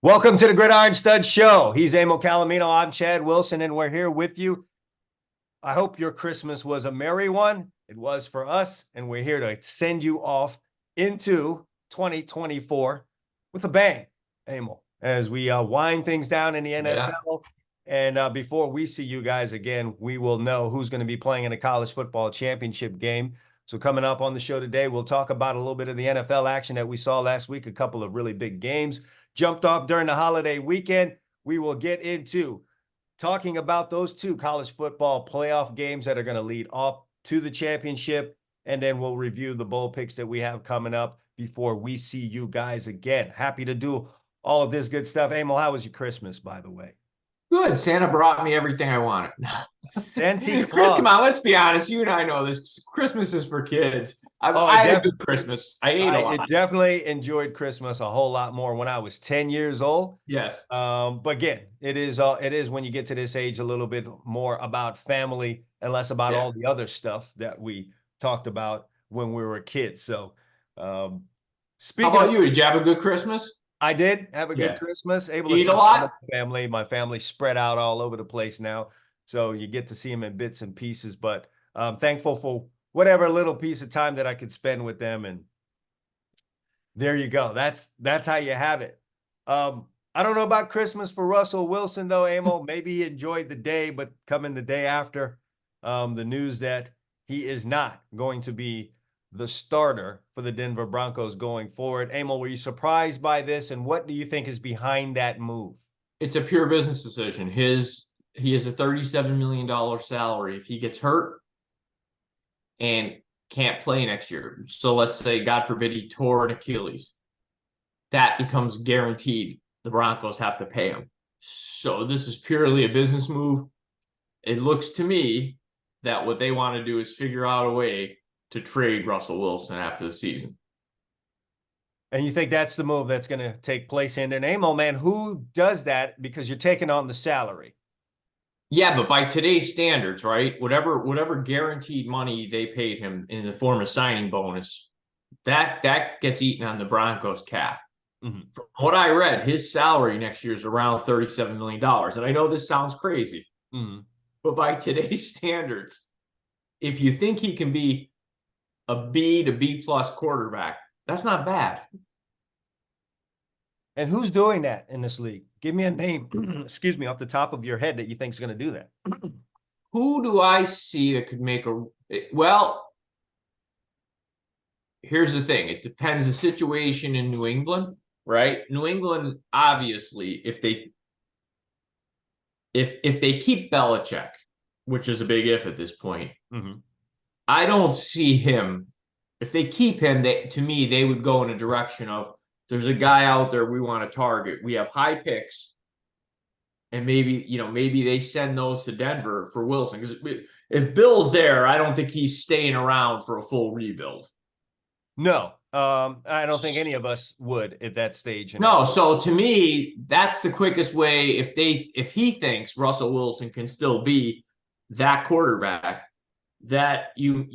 Welcome to the Gridiron Studs Show. He's Emil Calamino. I'm Chad Wilson, and we're here with you. I hope your Christmas was a merry one. It was for us, and we're here to send you off into 2024 with a bang, Emil, as we wind things down in the NFL. And before we see you guys again, we will know who's going to be playing in a college football championship game. So coming up on the show today, we'll talk about a little bit of the NFL action that we saw last week, a couple of really big games jumped off during the holiday weekend. We will get into talking about those two college football playoff games that are going to lead up to the championship. And then we'll review the bowl picks that we have coming up before we see you guys again. Happy to do all of this good stuff. Emil, how was your Christmas, by the way? Good. Santa brought me everything I wanted. Santa Claus. Chris, come on, let's be honest. You and I know this. Christmas is for kids. I had a good Christmas. I ate a lot. I definitely enjoyed Christmas a whole lot more when I was 10 years old. Yes. But again, it is when you get to this age a little bit more about family and less about all the other stuff that we talked about when we were kids. So, speaking How about you? Did you have a good Christmas? I did have a good Christmas. Able to eat see a lot. My family spread out all over the place now, so you get to see them in bits and pieces. But I'm thankful for whatever little piece of time that I could spend with them. And there you go. That's how you have it. I don't know about Christmas for Russell Wilson though, Emil. Maybe he enjoyed the day, but coming the day after, the news that he is not going to be the starter for the Denver Broncos going forward. Emil, were you surprised by this, and what do you think is behind that move? It's a pure business decision. He has a $37 million salary. If he gets hurt and can't play next year, so let's say, God forbid, he tore an Achilles, that becomes guaranteed. The Broncos have to pay him. So this is purely a business move. It looks to me that what they want to do is figure out a way to trade Russell Wilson after the season. And you think that's the move that's going to take place in an Emil, man? Who does that? Because you're taking on the salary. Yeah, but by today's standards, right? Whatever guaranteed money they paid him in the form of signing bonus, that gets eaten on the Broncos cap. Mm-hmm. From what I read, his salary next year is around $37 million. And I know this sounds crazy, but by today's standards, if you think he can be a B to B plus quarterback, that's not bad. And who's doing that in this league? Give me a name, excuse me, off the top of your head that you think is going to do that. Who do I see that could make well, here's the thing. It depends the situation in New England, right? New England, obviously, if they keep Belichick, which is a big if at this point, I don't see him. If they keep him, to me, they would go in a direction of, there's a guy out there we want to target. We have high picks, and maybe they send those to Denver for Wilson. Because if Bill's there, I don't think he's staying around for a full rebuild. No, I don't think any of us would at that stage. No, so to me, that's the quickest way. If he thinks Russell Wilson can still be that quarterback, that you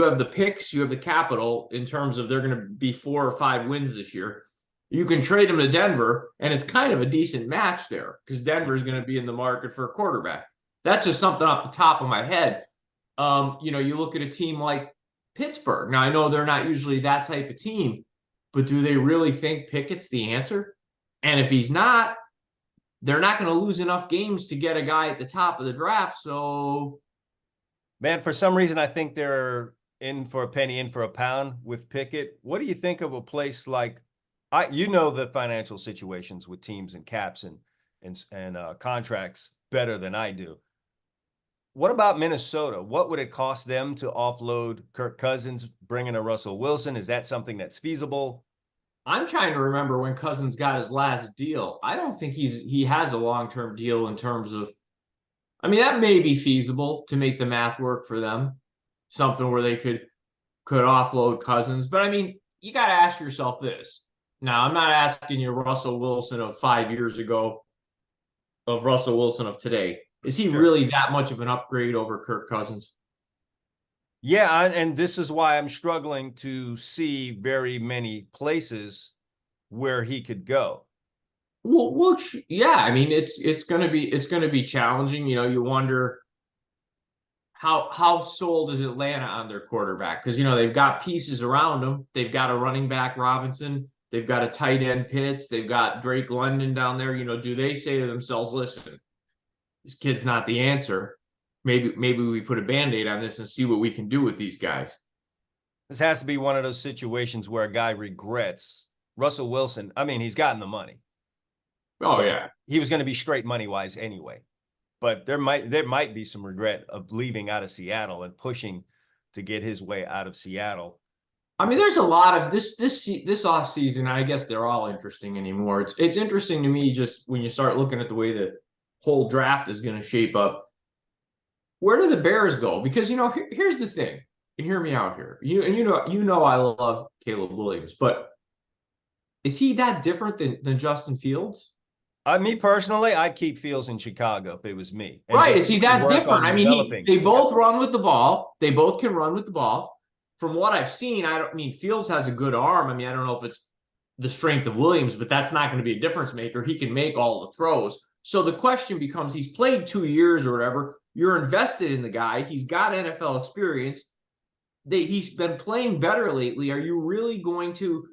have the picks, you have the capital in terms of they're going to be 4 or 5 wins this year. You can trade them to Denver, and it's kind of a decent match there because Denver is going to be in the market for a quarterback. That's just something off the top of my head. You look at a team like Pittsburgh. Now, I know they're not usually that type of team, but do they really think Pickett's the answer? And if he's not, they're not going to lose enough games to get a guy at the top of the draft. So, man, for some reason, I think they're in for a penny, in for a pound with Pickett. What do you think of a place like, the financial situations with teams and caps and contracts better than I do. What about Minnesota? What would it cost them to offload Kirk Cousins, bring in a Russell Wilson? Is that something that's feasible? I'm trying to remember when Cousins got his last deal. I don't think he has a long-term deal in terms of, that may be feasible to make the math work for them. Something where they could offload Cousins. But you got to ask yourself this. Now, I'm not asking you Russell Wilson of 5 years ago, of Russell Wilson of today. Is he really that much of an upgrade over Kirk Cousins? Yeah, and this is why I'm struggling to see very many places where he could go. Well, yeah. I mean, it's gonna be challenging. You know, you wonder how sold is Atlanta on their quarterback, because you know they've got pieces around them. They've got a running back Robinson. They've got a tight end Pitts. They've got Drake London down there. You know, do they say to themselves, "Listen, this kid's not the answer. Maybe we put a Band-Aid on this and see what we can do with these guys." This has to be one of those situations where a guy regrets. Russell Wilson, I mean, he's gotten the money. Oh yeah. He was going to be straight money wise anyway. But there might be some regret of leaving out of Seattle and pushing to get his way out of Seattle. I mean, there's a lot of this off season. I guess they're all interesting anymore. It's interesting to me just when you start looking at the way the whole draft is going to shape up. Where do the Bears go? Because you know, here's the thing, and hear me out here. You know, I love Caleb Williams, but is he that different than Justin Fields? Me personally, I'd keep Fields in Chicago if it was me. Right? Is he that different? I mean, they both run with the ball. They both can run with the ball. From what I've seen, I don't mean Fields has a good arm. I mean, I don't know if it's the strength of Williams, but that's not going to be a difference maker. He can make all the throws. So the question becomes, he's played 2 years or whatever. You're invested in the guy. He's got NFL experience. He's been playing better lately. Are you really going to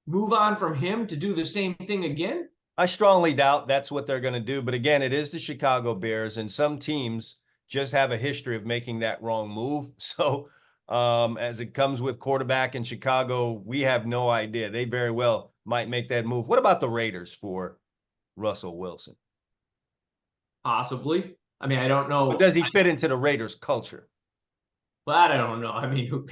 move on from him to do the same thing again? I strongly doubt that's what they're going to do. But again, it is the Chicago Bears, and some teams just have a history of making that wrong move. So as it comes with quarterback in Chicago, we have no idea. They very well might make that move. What about the Raiders for Russell Wilson? Possibly. I mean, I don't know. But does he fit into the Raiders culture? Well, I don't know. I mean,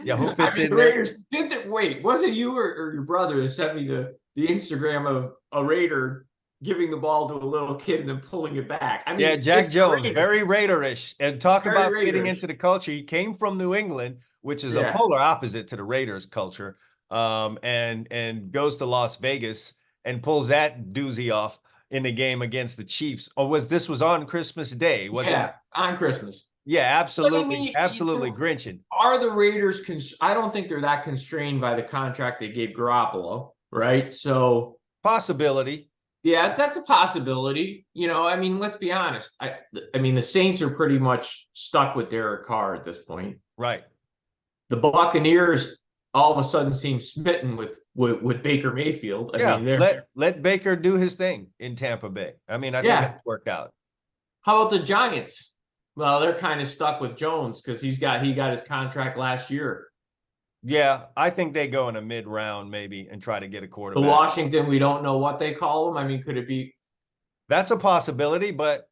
yeah, who fits in the Raiders? Wait, was it you or your brother that sent me the Instagram of a Raider giving the ball to a little kid and then pulling it back? I mean, yeah, Jack Jones, Raider. very Raiderish. And talk very about Raiderish. Fitting into the culture. He came from New England, which is a polar opposite to the Raiders culture, and goes to Las Vegas and pulls that doozy off in the game against the Chiefs. Or this was on Christmas Day? Was it on Christmas? Yeah, absolutely, I mean, absolutely grinching. Are the Raiders? I don't think they're that constrained by the contract they gave Garoppolo, right? So possibility. Yeah, that's a possibility. You know, I mean, let's be honest. I mean, the Saints are pretty much stuck with Derek Carr at this point. Right. The Buccaneers all of a sudden seem smitten with Baker Mayfield. I mean, let Baker do his thing in Tampa Bay. I mean, I think it's worked out. How about the Giants? Well, they're kind of stuck with Jones because he got his contract last year. Yeah, I think they go in a mid-round maybe and try to get a quarterback. The Washington, we don't know what they call them. I mean, could it be? That's a possibility, but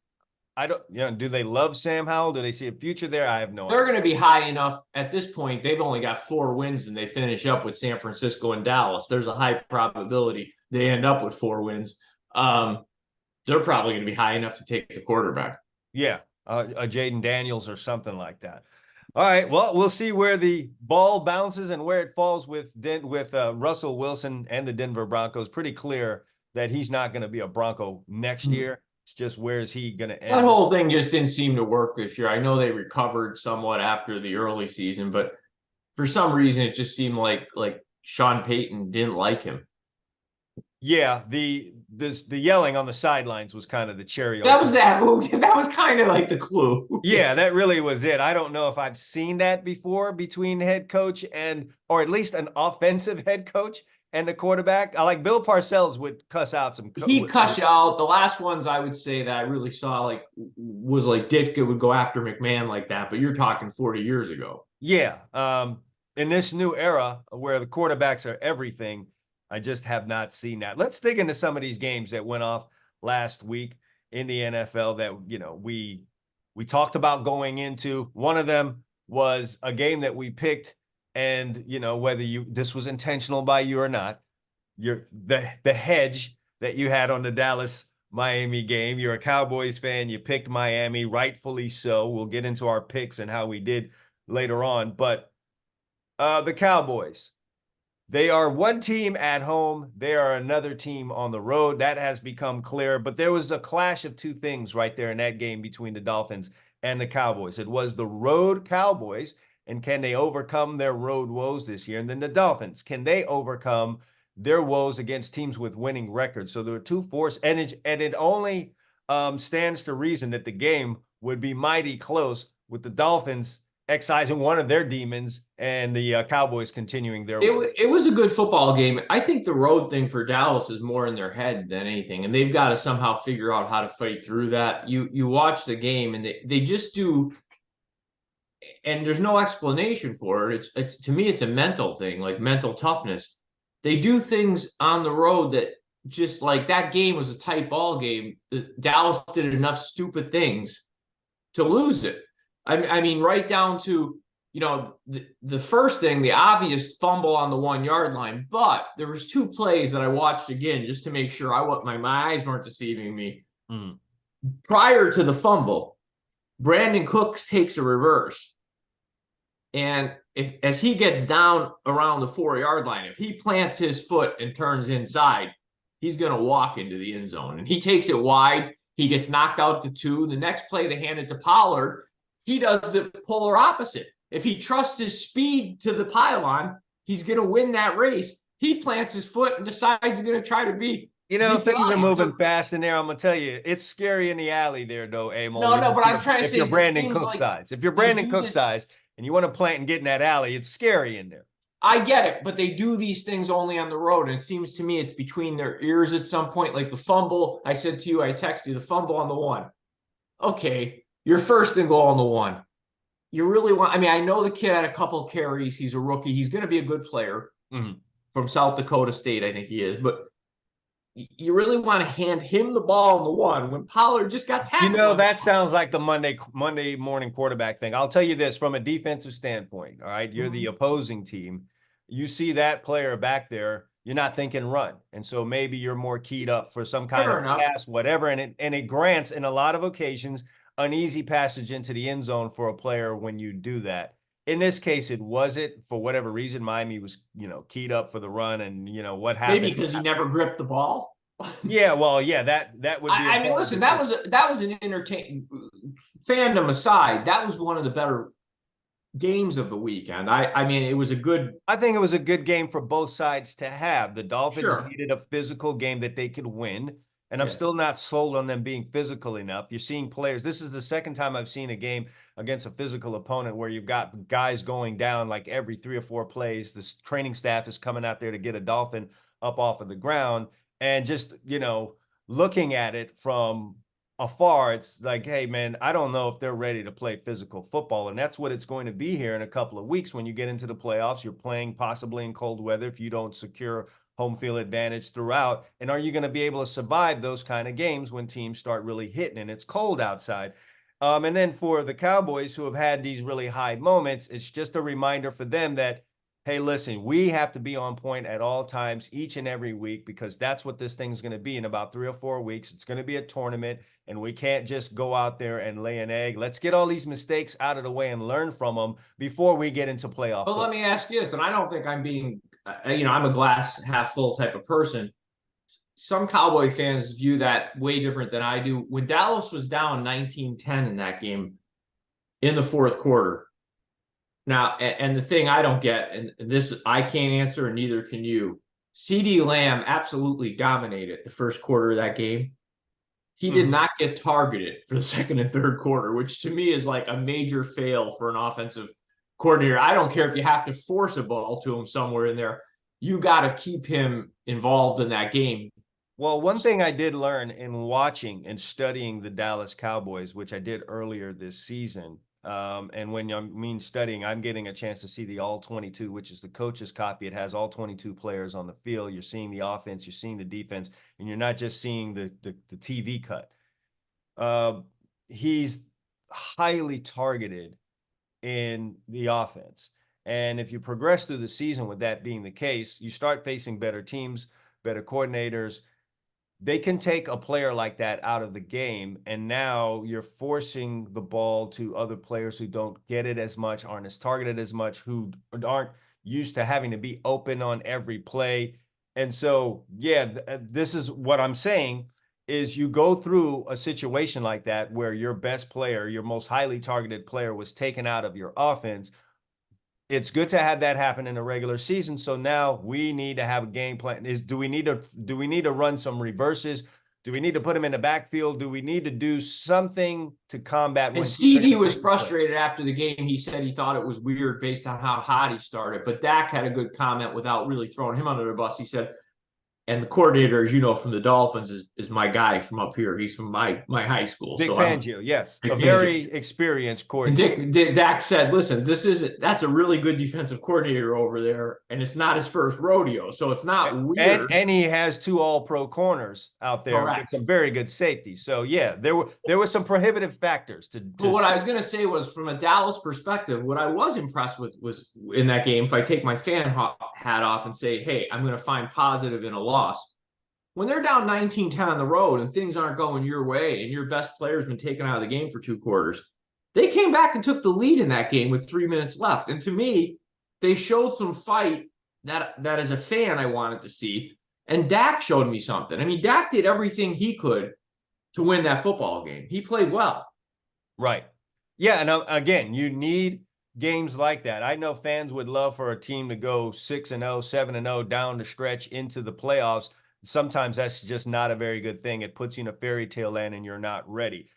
I don't, do they love Sam Howell? Do they see a future there? I have no idea. They're going to be high enough at this point. They've only got 4 wins and they finish up with San Francisco and Dallas. There's a high probability they end up with 4 wins. They're probably going to be high enough to take the quarterback. Yeah, a Jaden Daniels or something like that. All right, well, we'll see where the ball bounces and where it falls with Russell Wilson and the Denver Broncos. Pretty clear that he's not going to be a Bronco next year. It's just where is he going to end? That whole thing just didn't seem to work this year. I know they recovered somewhat after the early season, but for some reason it just seemed like Sean Payton didn't like him. Yeah, the yelling on the sidelines was kind of the cherry. That was kind of like the clue. Yeah, that really was it. I don't know if I've seen that before between head coach or at least an offensive head coach and the quarterback. I like Bill Parcells would cuss out some. He'd cuss you out. The last ones I would say that I really saw was Ditka would go after McMahon like that, but you're talking 40 years ago. Yeah. In this new era where the quarterbacks are everything, I just have not seen that. Let's dig into some of these games that went off last week in the NFL that, we talked about going into. One of them was a game that we picked, and, whether this was intentional by you or not, the hedge that you had on the Dallas-Miami game. You're a Cowboys fan. You picked Miami, rightfully so. We'll get into our picks and how we did later on. But the Cowboys, they are one team at home. They are another team on the road. That has become clear. But there was a clash of two things right there in that game between the Dolphins and the Cowboys. It was the road Cowboys, and can they overcome their road woes this year? And then the Dolphins, can they overcome their woes against teams with winning records. So there were two force, and it only stands to reason that the game would be mighty close with the Dolphins excising one of their demons and the Cowboys continuing their way. It was a good football game. I think the road thing for Dallas is more in their head than anything, and they've got to somehow figure out how to fight through that. You watch the game, and they just do, and there's no explanation for it. It's to me, it's a mental thing, like mental toughness. They do things on the road that just like that game was a tight ball game. Dallas did enough stupid things to lose it. I mean, right down to, you know, the first thing, the obvious fumble on the 1 yard line, but there was two plays that I watched again just to make sure my eyes weren't deceiving me. Mm. Prior to the fumble, Brandon Cooks takes a reverse. And as he gets down around the 4 yard line, if he plants his foot and turns inside, he's going to walk into the end zone. And he takes it wide. He gets knocked out to 2. The next play, they hand it to Pollard. He does the polar opposite. If he trusts his speed to the pylon, he's going to win that race. He plants his foot and decides he's going to try to be. You know, things are moving fast in there. I'm gonna tell you, it's scary in the alley there, though, Amo. No, but I'm trying to say, if you're Brandon Cook size, if you're Brandon Cook size and you want to plant and get in that alley, it's scary in there. I get it, but they do these things only on the road. And it seems to me it's between their ears at some point. Like the fumble, I said to you, I texted you, the fumble on the 1. Okay, you're first and goal on the 1. You really want, I mean, I know the kid had a couple of carries. He's a rookie. He's going to be a good player from South Dakota State, I think he is. But you really want to hand him the ball on the 1 when Pollard just got tackled. You know, that sounds like the Monday morning quarterback thing. I'll tell you this from a defensive standpoint, all right? You're the opposing team. You see that player back there, you're not thinking run. And so maybe you're more keyed up for some kind of pass, whatever. And it grants, in a lot of occasions, an easy passage into the end zone for a player when you do that. In this case, it wasn't. For whatever reason, Miami was, keyed up for the run, and what happened? Maybe because he never gripped the ball. Yeah, well, yeah, that would be. I mean, listen, that was an entertaining, fandom aside, that was one of the better games of the weekend. I mean, it was a good. I think it was a good game for both sides to have. The Dolphins needed a physical game that they could win. And I'm still not sold on them being physical enough. You're seeing players. This is the second time I've seen a game against a physical opponent where you've got guys going down like every 3 or 4 plays. The training staff is coming out there to get a Dolphin up off of the ground. And just, looking at it from afar, it's like, hey, man, I don't know if they're ready to play physical football. And that's what it's going to be here in a couple of weeks when you get into the playoffs. You're playing possibly in cold weather if you don't secure home field advantage throughout. And are you going to be able to survive those kind of games when teams start really hitting and it's cold outside? And then for the Cowboys who have had these really high moments, it's just a reminder for them that, hey, listen, we have to be on point at all times, each and every week, because that's what this thing's going to be in about 3 or 4 weeks. It's going to be a tournament, and we can't just go out there and lay an egg. Let's get all these mistakes out of the way and learn from them before we get into playoff. But let me ask you this, and I don't think I'm being, I'm a glass half full type of person. Some Cowboy fans view that way different than I do. When Dallas was down 19-10 in that game in the fourth quarter. Now, and the thing I don't get, and this I can't answer, and neither can you. CeeDee Lamb absolutely dominated the first quarter of that game. He did not get targeted for the second and third quarter, which to me is like a major fail for an offensive coordinator. I don't care if you have to force a ball to him somewhere in there. You got to keep him involved in that game. Well, one thing I did learn in watching and studying the Dallas Cowboys, which I did earlier this season, and when I mean studying, I'm getting a chance to see the all 22, which is the coach's copy. It has all 22 players on the field. You're seeing the offense, you're seeing the defense, and you're not just seeing the TV cut. He's highly targeted in the offense. And if you progress through the season with that being the case, you start facing better teams, better coordinators. They can take a player like that out of the game, and now you're forcing the ball to other players who don't get it as much, aren't as targeted as much, who aren't used to having to be open on every play. And so, yeah, this is what I'm saying is you go through a situation like that where your best player, your most highly targeted player was taken out of your offense. it's good to have that happen in the regular season. So now we need to have a game plan. Do we need to run some reverses? Do we need to put him in the backfield? Do we need to do something to combat And when teams are CD going to was take the play? frustrated after the game. He said he thought it was weird based on how hot he started. But Dak had a good comment without really throwing him under the bus. He said, and the coordinator, as you know, from the Dolphins is my guy from up here. He's from my high school. Vic So I'm Fangio, yes, Vic a Fangio. very experienced And coordinator. Dak said, listen, that's a really good defensive coordinator over there, and it's not his first rodeo, so it's not weird. And he has 2 all-pro corners out there with Correct. some very good safety. So yeah, there were some prohibitive factors But what I was going to say was, from a Dallas perspective, what I was impressed with was in that game, if I take my fan hat off and say, hey, I'm going to find positive in a loss. When they're down 19-10 on the road and things aren't going your way and your best player's been taken out of the game for 2 quarters, they came back and took the lead in that game with 3 minutes left. And to me, they showed some fight that as a fan I wanted to see. And Dak showed me something. I mean, Dak did everything he could to win that football game. He played well. Right. Yeah, and again, you need games like that. I know fans would love for a team to go 6-0, 7-0 down the stretch into the playoffs. Sometimes that's just not a very good thing. It puts you in a fairy tale land and you're not ready.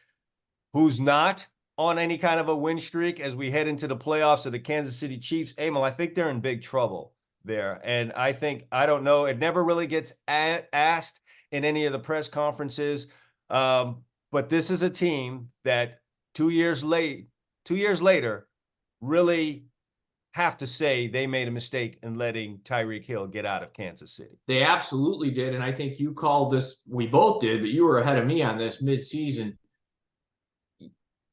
Who's not on any kind of a win streak as we head into the playoffs of the Kansas City Chiefs? Emil, I think they're in big trouble there. And I don't know, it never really gets asked in any of the press conferences. But this is a team that 2 years later, really have to say they made a mistake in letting Tyreek Hill get out of Kansas City. They absolutely did. And I think you called this, we both did, but you were ahead of me on this mid-season.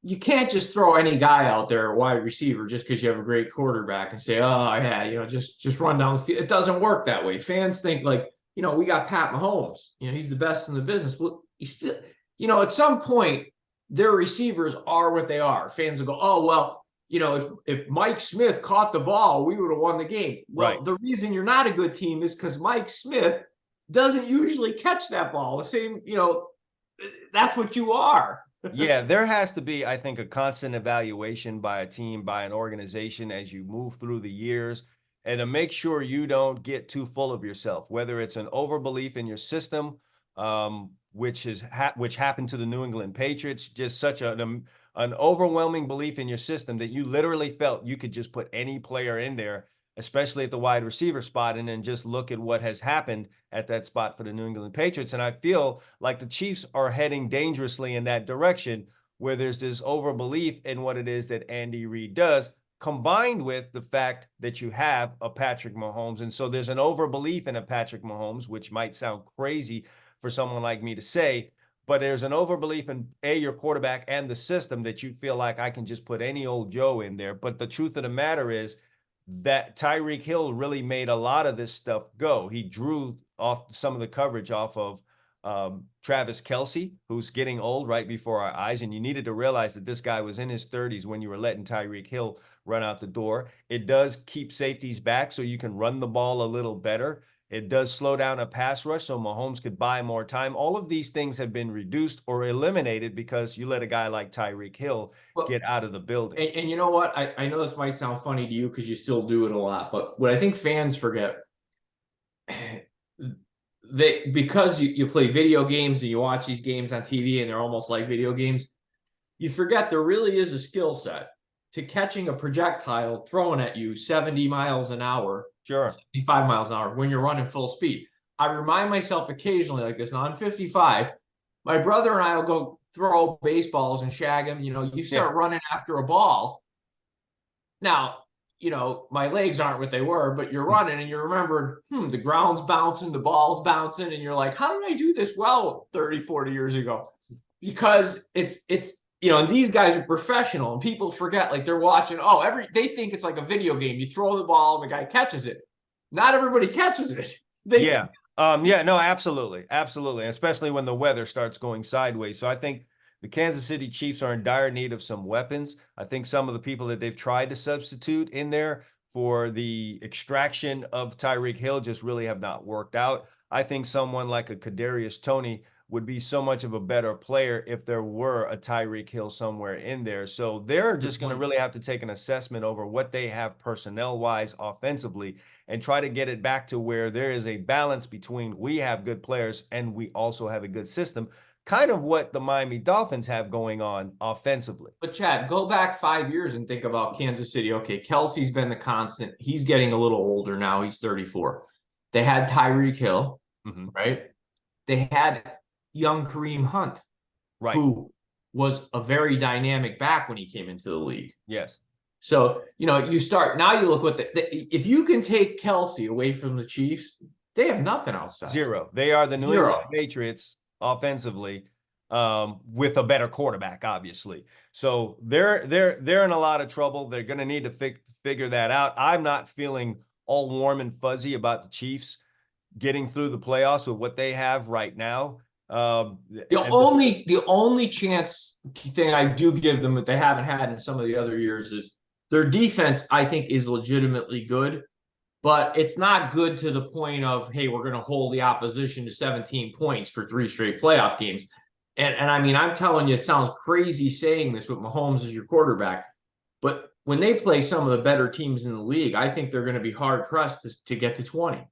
You can't just throw any guy out there, a wide receiver, just because you have a great quarterback and say, oh, yeah, just run down the field. It doesn't work that way. Fans think like, we got Pat Mahomes. He's the best in the business. Well, he's still, at some point, their receivers are what they are. Fans will go, oh, well, if Mike Smith caught the ball, we would have won the game. Well, right. The reason you're not a good team is because Mike Smith doesn't usually catch that ball. The same, that's what you are. Yeah, there has to be, I think, a constant evaluation by a team, by an organization as you move through the years, and to make sure you don't get too full of yourself, whether it's an overbelief in your system, which happened to the New England Patriots, just such an overwhelming belief in your system that you literally felt you could just put any player in there, especially at the wide receiver spot, and then just look at what has happened at that spot for the New England Patriots. And I feel like the Chiefs are heading dangerously in that direction, where there's this overbelief in what it is that Andy Reid does, combined with the fact that you have a Patrick Mahomes. And so there's an overbelief in a Patrick Mahomes, which might sound crazy for someone like me to say, but there's an overbelief in your quarterback and the system that you feel like I can just put any old Joe in there. But the truth of the matter is that Tyreek Hill really made a lot of this stuff go. He drew off some of the coverage off of Travis Kelce, who's getting old right before our eyes. And you needed to realize that this guy was in his 30s when you were letting Tyreek Hill run out the door. It does keep safeties back so you can run the ball a little better. It does slow down a pass rush so Mahomes could buy more time. All of these things have been reduced or eliminated because you let a guy like Tyreek Hill get out of the building. And you know what? I know this might sound funny to you because you still do it a lot, but what I think fans forget, because you play video games and you watch these games on TV and they're almost like video games, you forget there really is a skill set to catching a projectile thrown at you 70 miles an hour. Sure. 75 miles an hour when you're running full speed. I remind myself occasionally like this. Now I'm 55. My brother and I will go throw baseballs and shag them. You start running after a ball. Now, my legs aren't what they were, but you're running and you remember, the ground's bouncing, the ball's bouncing. And you're like, how did I do this well 30, 40 years ago? Because it's and these guys are professional and people forget, like they're watching, they think it's like a video game. You throw the ball and the guy catches it. Not everybody catches it. No, absolutely. Absolutely. Especially when the weather starts going sideways. So I think the Kansas City Chiefs are in dire need of some weapons. I think some of the people that they've tried to substitute in there for the extraction of Tyreek Hill just really have not worked out. I think someone like a Kadarius Toney would be so much of a better player if there were a Tyreek Hill somewhere in there. So they're just going to really have to take an assessment over what they have personnel-wise offensively and try to get it back to where there is a balance between we have good players and we also have a good system, kind of what the Miami Dolphins have going on offensively. But Chad, go back 5 years and think about Kansas City. Okay, Kelsey's been the constant. He's getting a little older now. He's 34. They had Tyreek Hill, right? They had young Kareem Hunt, Right. who was a very dynamic back when he came into the league. Yes. So, you start, now you look what if you can take Kelsey away from the Chiefs, they have nothing outside. Zero. They are the New England Patriots offensively, with a better quarterback, obviously. So they're in a lot of trouble. They're going to need to figure that out. I'm not feeling all warm and fuzzy about the Chiefs getting through the playoffs with what they have right now. The only chance thing I do give them that they haven't had in some of the other years is their defense, I think, is legitimately good, but it's not good to the point of, hey, we're going to hold the opposition to 17 points for 3 straight playoff games. And I mean, I'm telling you, it sounds crazy saying this with Mahomes as your quarterback, but when they play some of the better teams in the league, I think they're going to be hard pressed to get to 20.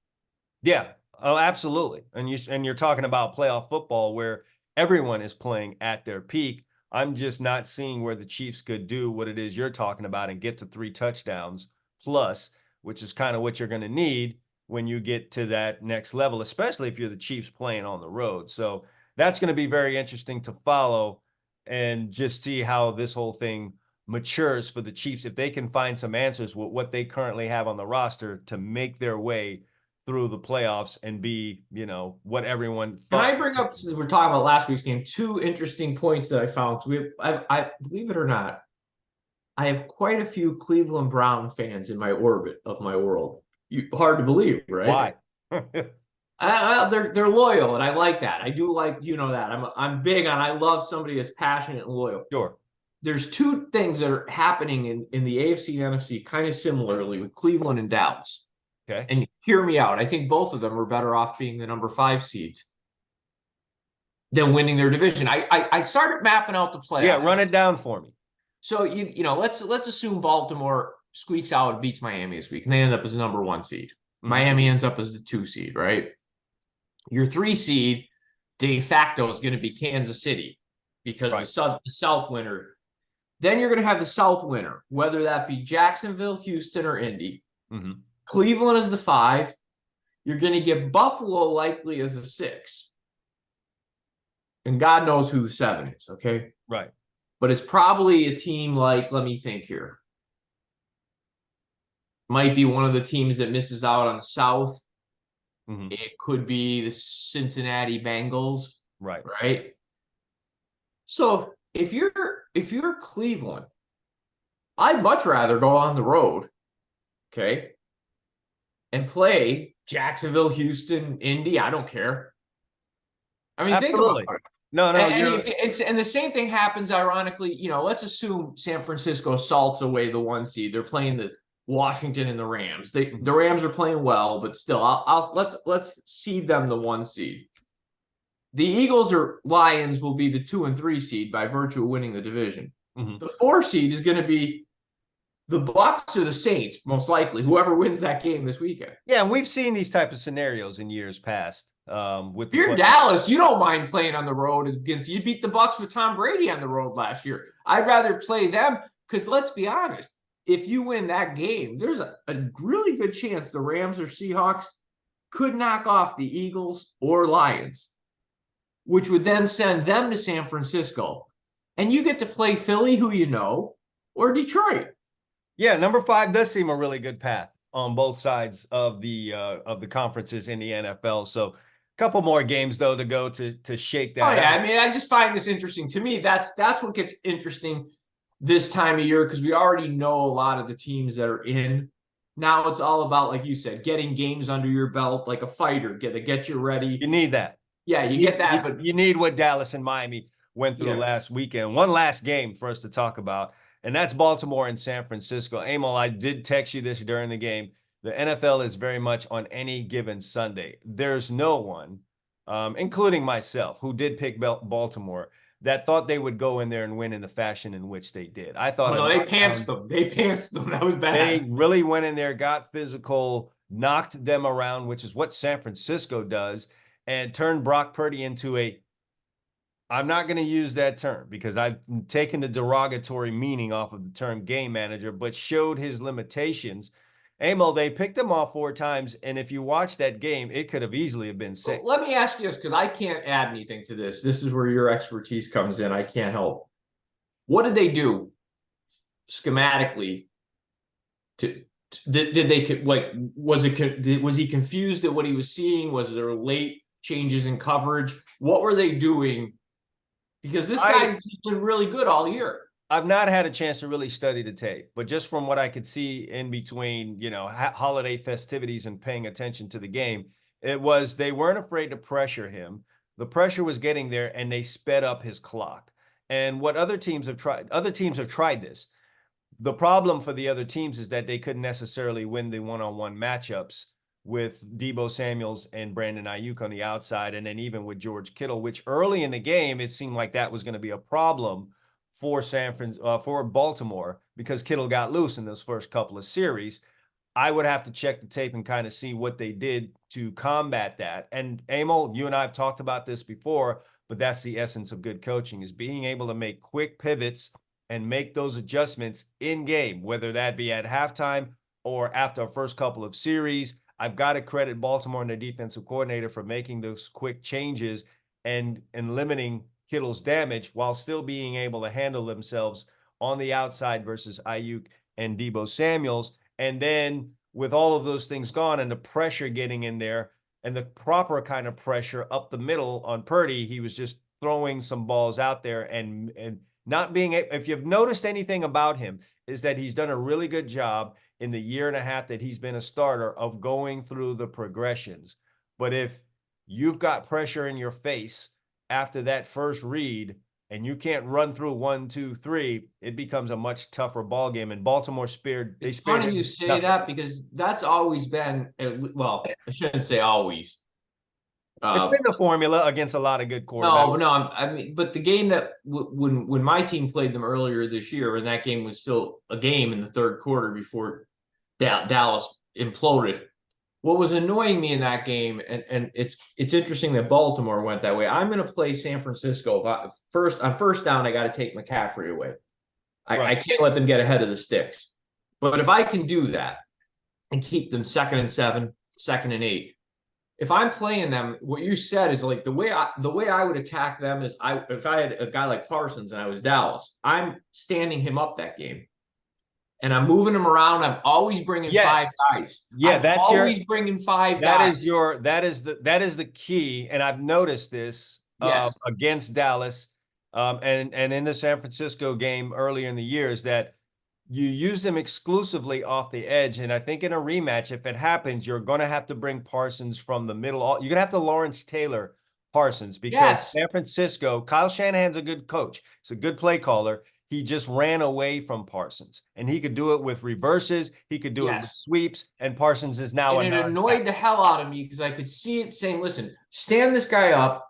Yeah. Oh, absolutely. And you're talking about playoff football where everyone is playing at their peak. I'm just not seeing where the Chiefs could do what it is you're talking about and get to 3 touchdowns plus, which is kind of what you're going to need when you get to that next level, especially if you're the Chiefs playing on the road. So that's going to be very interesting to follow and just see how this whole thing matures for the Chiefs, if they can find some answers with what they currently have on the roster to make their way through the playoffs and be, what everyone thought. Can I bring up, since we're talking about last week's game, 2 interesting points that I found? I believe it or not, I have quite a few Cleveland Brown fans in my orbit of my world. Hard to believe, right? Why? They're loyal, and I like that. I do like, that. I'm big on, I love somebody that's passionate and loyal. Sure. There's 2 things that are happening in the AFC and NFC kind of similarly with Cleveland and Dallas. Okay. And hear me out. I think both of them are better off being the number 5 seeds than winning their division. I started mapping out the playoffs. Yeah, run it down for me. So let's assume Baltimore squeaks out and beats Miami this week, and they end up as the number 1 seed. Miami ends up as the 2 seed, right? Your 3 seed de facto is going to be Kansas City because the South winner. Then you're going to have the South winner, whether that be Jacksonville, Houston, or Indy. Cleveland is the 5. You're going to get Buffalo likely as a 6. And God knows who the 7 is, okay? Right. But it's probably a team like, let me think here. Might be one of the teams that misses out on the South. It could be the Cincinnati Bengals. Right. So if you're Cleveland, I'd much rather go on the road, okay, and play Jacksonville, Houston, Indy. I don't care. I mean, absolutely. Think about it. No, and the same thing happens, ironically, let's assume San Francisco salts away the 1 seed. They're playing the Washington and the Rams. The Rams are playing well, but still, let's seed them the 1 seed. The Eagles or Lions will be the 2 and 3 seed by virtue of winning the division. The 4 seed is going to be the Bucs or the Saints, most likely, whoever wins that game this weekend. Yeah, and we've seen these type of scenarios in years past. If you're Dallas, you don't mind playing on the road against. You beat the Bucs with Tom Brady on the road last year. I'd rather play them because let's be honest, if you win that game, there's a really good chance the Rams or Seahawks could knock off the Eagles or Lions, which would then send them to San Francisco, and you get to play Philly, who or Detroit. Yeah, number 5 does seem a really good path on both sides of the conferences in the NFL. So a couple more games though to go to shake that. Oh yeah, out. I mean, I just find this interesting. To me, that's what gets interesting this time of year because we already know a lot of the teams that are in. Now it's all about, like you said, getting games under your belt like a fighter, get you ready. You need that. Yeah, you get that, but you need what Dallas and Miami went through last weekend. One last game for us to talk about, and that's Baltimore and San Francisco. Emil, I did text you this during the game. The NFL is very much on any given Sunday. There's no one including myself, who did pick Baltimore, that thought they would go in there and win in the fashion in which they did. I thought Oh no, they pantsed them. They pantsed them. That was they bad. really went in there, got physical, knocked them around, which is what San Francisco does, and turned Brock Purdy into a, I'm not going to use that term because I've taken the derogatory meaning off of the term game manager, but showed his limitations. Emil, they picked him off 4 times, and if you watch that game, it could have easily have been Well, let 6. me ask you this because I can't add anything to this. This is where your expertise comes in. I can't help. What did they do schematically did they like was he confused at what he was seeing? Was there late changes in coverage? What were they doing? Because this guy's been really good all year. I've not had a chance to really study the tape, but just from what I could see in between, holiday festivities and paying attention to the game, it was they weren't afraid to pressure him. The pressure was getting there, and they sped up his clock. And what other teams have tried this. The problem for the other teams is that they couldn't necessarily win the one-on-one matchups with Deebo Samuels and Brandon Ayuk on the outside, and then even with George Kittle, which early in the game it seemed like that was going to be a problem for for Baltimore because Kittle got loose in those first couple of series. I would have to check the tape and kind of see what they did to combat that. And Emil, you and I have talked about this before, but that's the essence of good coaching, is being able to make quick pivots and make those adjustments in game, whether that be at halftime or after a first couple of series. I've got to credit Baltimore and their defensive coordinator for making those quick changes and limiting Kittle's damage while still being able to handle themselves on the outside versus Ayuk and Deebo Samuels. And then with all of those things gone and the pressure getting in there and the proper kind of pressure up the middle on Purdy, he was just throwing some balls out there and not being, if you've noticed anything about him, is that he's done a really good job in the year and a half that he's been a starter of going through the progressions. But if you've got pressure in your face after that first read and you can't run through 1, 2, 3, it becomes a much tougher ball game. And Baltimore spared. It's funny you say that because that's always been, well, I shouldn't say always. It's been the formula against a lot of good quarterbacks. No, I mean, but the game that when my team played them earlier this year, and that game was still a game in the third quarter before Dallas imploded. What was annoying me in that game, and it's interesting that Baltimore went that way. I'm going to play San Francisco. On first down, I got to take McCaffrey away. I can't let them get ahead of the sticks. But if I can do that and keep them 2nd and 7, 2nd and 8, if I'm playing them, what you said is like the way I would attack them is if I had a guy like Parsons and I was Dallas, I'm standing him up that game. And I'm moving him around. I'm always bringing 5 guys. Yeah, that's always bringing 5 guys. That is the key. And I've noticed this against Dallas and in the San Francisco game earlier in the year is that you use them exclusively off the edge. And I think in a rematch, if it happens, you're going to have to bring Parsons from the middle. You're going to have to Lawrence Taylor Parsons because San Francisco, Kyle Shanahan's a good coach. He's a good play caller. He just ran away from Parsons, and he could do it with reverses. He could do it with sweeps, and Parsons is now. And it annoyed the hell out of me because I could see it saying, "Listen, stand this guy up,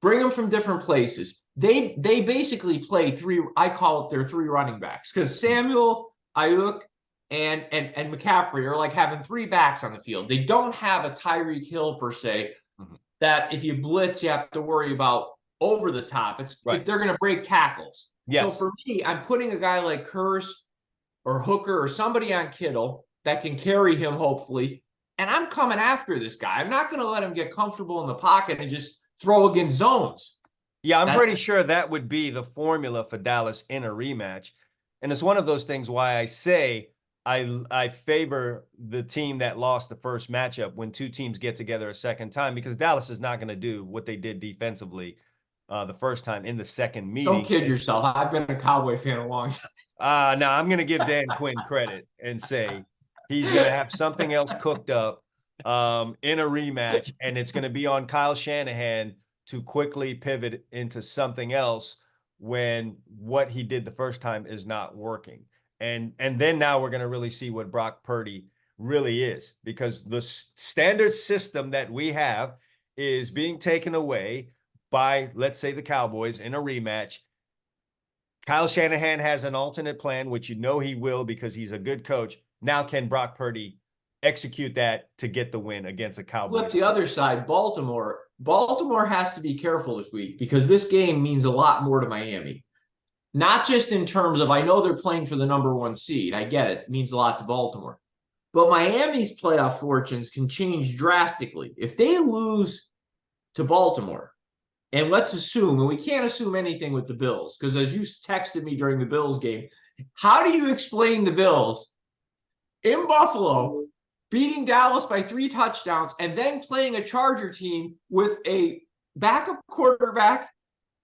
bring him from different places." They basically play 3. I call it their 3 running backs because Samuel, Ayuk, and McCaffrey are like having 3 backs on the field. They don't have a Tyreek Hill per se that if you blitz, you have to worry about over the top. They're going to break tackles. So for me, I'm putting a guy like Kearse or Hooker or somebody on Kittle that can carry him, hopefully. And I'm coming after this guy. I'm not going to let him get comfortable in the pocket and just throw against zones. Yeah, I'm pretty sure that would be the formula for Dallas in a rematch. And it's one of those things why I say I favor the team that lost the first matchup when 2 teams get together a second time, because Dallas is not going to do what they did defensively the first time in the second meeting. Don't kid yourself. I've been a Cowboy fan a long time. No, I'm going to give Dan Quinn credit and say he's going to have something else cooked up in a rematch, and it's going to be on Kyle Shanahan to quickly pivot into something else when what he did the first time is not working. And then now we're going to really see what Brock Purdy really is, because the standard system that we have is being taken away by, let's say, the Cowboys in a rematch. Kyle Shanahan has an alternate plan, which you know he will because he's a good coach. Now, can Brock Purdy execute that to get the win against a Cowboys? Flip the other side, Baltimore. Baltimore has to be careful this week because this game means a lot more to Miami. Not just in terms of, I know they're playing for the #1 seed. I get it. It means a lot to Baltimore. But Miami's playoff fortunes can change drastically. If they lose to Baltimore, and let's assume, and we can't assume anything with the Bills, because as you texted me during the Bills game, how do you explain the Bills in Buffalo beating Dallas by 3 touchdowns and then playing a Charger team with a backup quarterback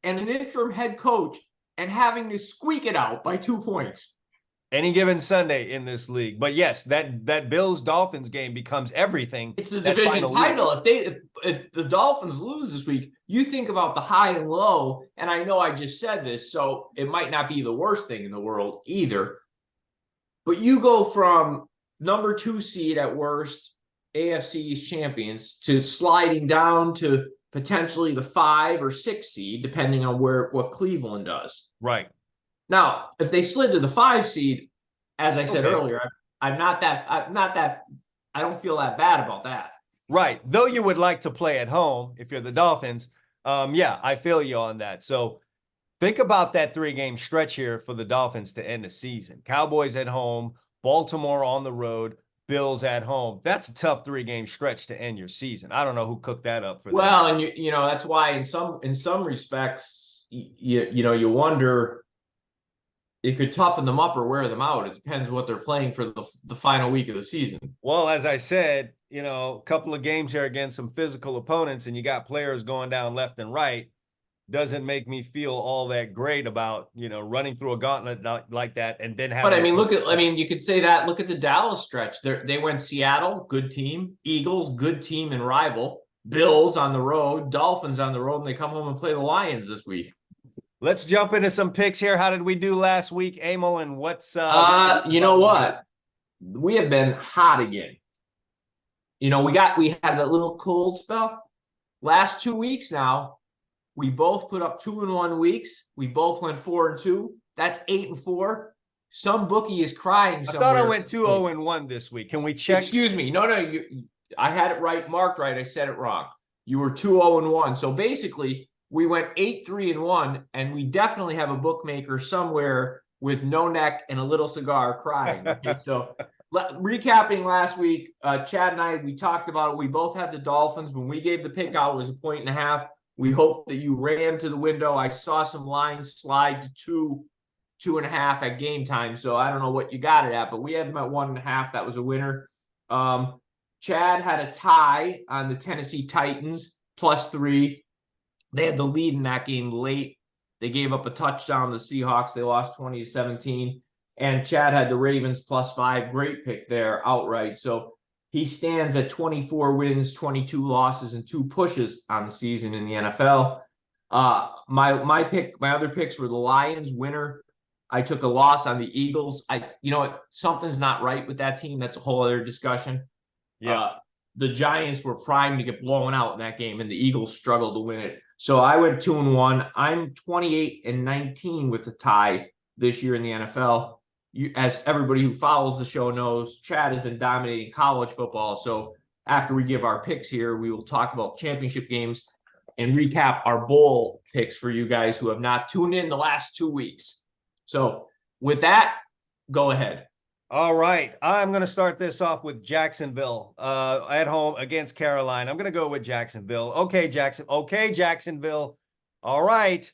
and an interim head coach and having to squeak it out by 2 points? Any given Sunday in this league. But yes, that Bills-Dolphins game becomes everything. It's the division title. If the Dolphins lose this week, you think about the high and low, and I know I just said this, so it might not be the worst thing in the world either. But you go from #2 seed at worst, AFC's champions, to sliding down to potentially the 5 or 6 seed, depending on what Cleveland does. Right. Now, if they slid to the 5 seed, as I said earlier, I don't feel that bad about that. Right. Though you would like to play at home if you're the Dolphins. Yeah, I feel you on that. So think about that 3-game stretch here for the Dolphins to end the season. Cowboys at home, Baltimore on the road, Bills at home. That's a tough 3-game stretch to end your season. I don't know who cooked that up for them. Well, and you know that's why in some respects you wonder, it could toughen them up or wear them out. It depends what they're playing for the final week of the season. Well, as I said, a couple of games here against some physical opponents, and you got players going down left and right, doesn't make me feel all that great about, running through a gauntlet like that and then having. But I mean, you could say that. Look at the Dallas stretch. They went Seattle, good team. Eagles, good team and rival. Bills on the road. Dolphins on the road, and they come home and play the Lions this week. Let's jump into some picks here. How did we do last week, Emil? And what's you know what? We have been hot again. We had a little cold spell. Last 2 weeks now, we both put up 2-1 weeks. We both went 4-2. That's 8-4. Some bookie is crying somewhere. I thought I went 2-0-1 this week. Can we check? Excuse me. No, I had it right, marked right. I said it wrong. You were 2-0-1. So basically, we went 8-3-1, and we definitely have a bookmaker somewhere with no neck and a little cigar crying. Okay, so recapping last week, Chad and I, we talked about it. We both had the Dolphins. When we gave the pick out, it was 1.5. We hope that you ran to the window. I saw some lines slide to 2.5 at game time. So I don't know what you got it at, but we had them at 1.5. That was a winner. Chad had a tie on the Tennessee Titans, +3. They had the lead in that game late. They gave up a touchdown to the Seahawks. They lost 20-17. And Chad had the Ravens +5. Great pick there outright. So he stands at 24 wins, 22 losses, and 2 pushes on the season in the NFL. My other picks were the Lions winner. I took a loss on the Eagles. Something's not right with that team. That's a whole other discussion. Yeah. The Giants were primed to get blown out in that game, and the Eagles struggled to win it. So I went 2-1. I'm 28-19 with the tie this year in the NFL. As everybody who follows the show knows, Chad has been dominating college football. So after we give our picks here, we will talk about championship games and recap our bowl picks for you guys who have not tuned in the last 2 weeks. So with that, go ahead. All right. I'm going to start this off with Jacksonville at home against Carolina. I'm going to go with Jacksonville. Okay, Jacksonville. All right.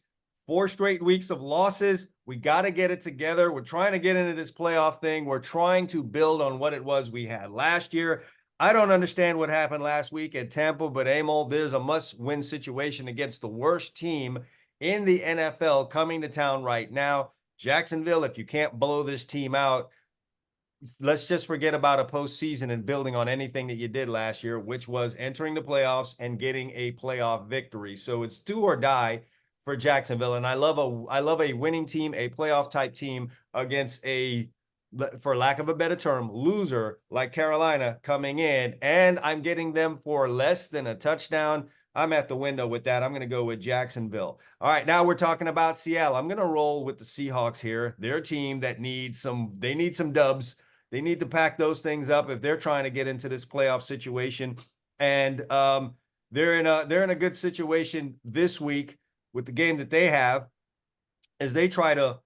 4 straight weeks of losses. We got to get it together. We're trying to get into this playoff thing. We're trying to build on what it was we had last year. I don't understand what happened last week at Tampa, but Emil, there's a must-win situation against the worst team in the NFL coming to town right now. Jacksonville, if you can't blow this team out, let's just forget about a postseason and building on anything that you did last year, which was entering the playoffs and getting a playoff victory. So it's do or die for Jacksonville. And I love a winning team, a playoff type team against a, for lack of a better term, loser like Carolina coming in. And I'm getting them for less than a touchdown. I'm at the window with that. I'm going to go with Jacksonville. All right, now we're talking about Seattle. I'm going to roll with the Seahawks here. They're a team that needs they need some dubs. They need to pack those things up if they're trying to get into this playoff situation. And they're in a good situation this week with the game that they have as they try to